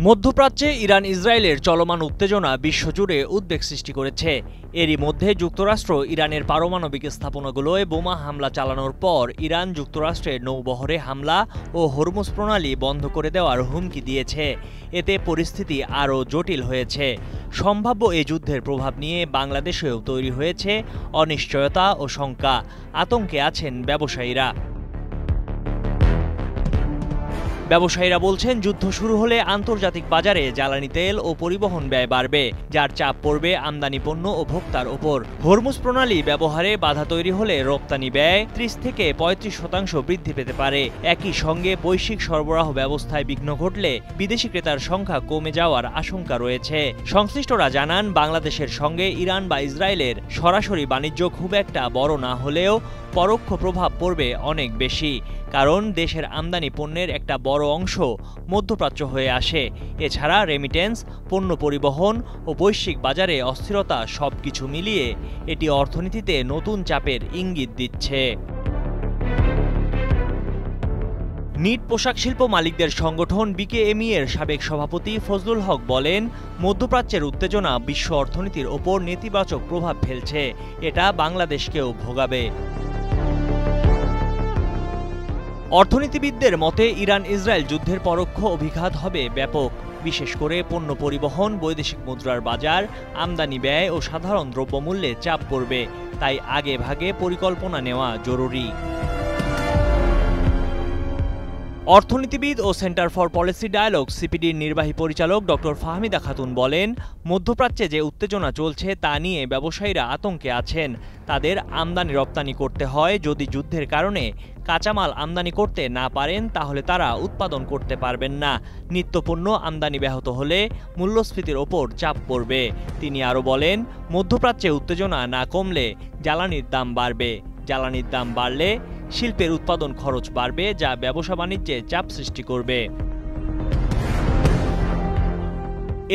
মধ্যপ্রাচ্যে ইরান ইসরায়েলের চলমান উত্তেজনা বিশ্বজুড়ে উদ্বেগ সৃষ্টি করেছে। এরই মধ্যে যুক্তরাষ্ট্র ইরানের পারমাণবিক স্থাপনাগুলোয় বোমা হামলা চালানোর পর ইরান যুক্তরাষ্ট্রের নৌবহরে হামলা ও হরমুজ প্রণালী বন্ধ করে দেওয়ার হুমকি দিয়েছে। এতে পরিস্থিতি আরও জটিল হয়েছে। সম্ভাব্য এ যুদ্ধের প্রভাব নিয়ে বাংলাদেশেও তৈরি হয়েছে অনিশ্চয়তা ও শঙ্কা। আতঙ্কে আছেন ব্যবসায়ীরা। ব্যবসায়ীরা বলছেন, যুদ্ধ শুরু হলে আন্তর্জাতিক বাজারে জ্বালানি তেল ও পরিবহন ব্যয় বাড়বে, যার চাপ পড়বে আমদানি পণ্য ও ভোক্তার ওপর। হরমুজ প্রণালী ব্যবহারে বাধা তৈরি হলে রপ্তানি ব্যয় ৩০ থেকে ৩৫% বৃদ্ধি পেতে পারে। একই সঙ্গে বৈশ্বিক সরবরাহ ব্যবস্থায় বিঘ্ন ঘটলে বিদেশি ক্রেতার সংখ্যা কমে যাওয়ার আশঙ্কা রয়েছে। সংশ্লিষ্টরা জানান, বাংলাদেশের সঙ্গে ইরান বা ইসরায়েলের সরাসরি বাণিজ্য খুব একটা বড় না হলেও পরোক্ষ প্রভাব পড়বে অনেক বেশি, কারণ দেশের আমদানি পণ্যের একটা বড় অংশ মধ্যপ্রাচ্য হয়ে আসে। এছাড়া রেমিটেন্স, পণ্য পরিবহন ও বৈশ্বিক বাজারে অস্থিরতা সবকিছু মিলিয়ে এটি অর্থনীতিতে নতুন চাপের ইঙ্গিত দিচ্ছে। নিট পোশাক শিল্প মালিকদের সংগঠন বিকেএমই এর সাবেক সভাপতি ফজলুল হক বলেন, মধ্যপ্রাচ্যের উত্তেজনা বিশ্ব অর্থনীতির ওপর নেতিবাচক প্রভাব ফেলছে। এটা বাংলাদেশকেও ভোগাবে। অর্থনীতিবিদদের মতে, ইরান ইসরায়েল যুদ্ধের পরোক্ষ অভিঘাত হবে ব্যাপক। বিশেষ করে পণ্য পরিবহন, বৈদেশিক মুদ্রার বাজার, আমদানি ব্যয় ও সাধারণ দ্রব্যমূল্যে চাপ পড়বে। তাই আগে ভাগে পরিকল্পনা নেওয়া জরুরি। অর্থনীতিবিদ ও সেন্টার ফর পলিসি ডায়ালগ সিপিডির নির্বাহী পরিচালক ডক্টর ফাহমিদা খাতুন বলেন, মধ্যপ্রাচ্যে যে উত্তেজনা চলছে তা নিয়ে ব্যবসায়ীরা আতঙ্কে আছেন। তাদের আমদানি রপ্তানি করতে হয়। যদি যুদ্ধের কারণে কাঁচামাল আমদানি করতে না পারেন, তাহলে তারা উৎপাদন করতে পারবেন না। নিত্যপণ্য আমদানি ব্যাহত হলে মূল্যস্ফীতির ওপর চাপ পড়বে। তিনি আরও বলেন, মধ্যপ্রাচ্যে উত্তেজনা না কমলে জ্বালানির দাম বাড়বে। জ্বালানির দাম বাড়লে শিল্পের উৎপাদন খরচ বাড়বে, যা ব্যবসা বাণিজ্যে চাপ সৃষ্টি করবে।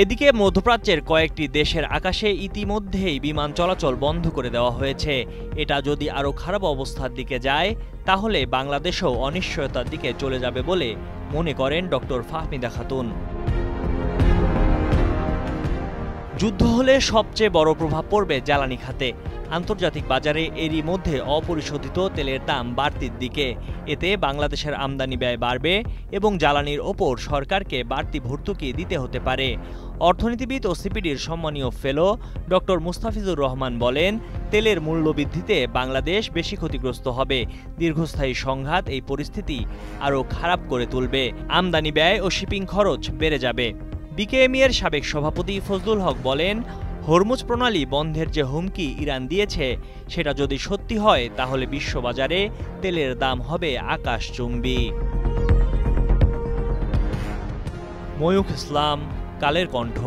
এদিকে মধ্যপ্রাচ্যের কয়েকটি দেশের আকাশে ইতিমধ্যেই বিমান চলাচল বন্ধ করে দেওয়া হয়েছে। এটা যদি আরও খারাপ অবস্থার দিকে যায়, তাহলে বাংলাদেশও অনিশ্চয়তার দিকে চলে যাবে বলে মনে করেন ডক্টর ফাহমিদা খাতুন। যুদ্ধ হলে সবচেয়ে বড় প্রভাব পড়বে জ্বালানি খাতে। আন্তর্জাতিক বাজারে এরই মধ্যে অপরিশোধিত তেলের দাম বাড়তির দিকে। এতে বাংলাদেশের আমদানি ব্যয় বাড়বে এবং জ্বালানির ওপর সরকারকে বাড়তি ভর্তুকি দিতে হতে পারে। অর্থনীতিবিদ ও সিপিডির সম্মানীয় ফেলো ডক্টর মুস্তাফিজুর রহমান বলেন, তেলের মূল্য বৃদ্ধিতে বাংলাদেশ বেশি ক্ষতিগ্রস্ত হবে। দীর্ঘস্থায়ী সংঘাত এই পরিস্থিতি আরও খারাপ করে তুলবে। আমদানি ব্যয় ও শিপিং খরচ বেড়ে যাবে। বিকেএমই এর সাবেক সভাপতি ফজলুল হক বলেন, হরমুজ প্রণালী বন্ধের যে হুমকি ইরান দিয়েছে, সেটা যদি সত্যি হয়, তাহলে বিশ্ববাজারে তেলের দাম হবে আকাশচুম্বী। ময়ূখ ইসলাম, কালের কণ্ঠ।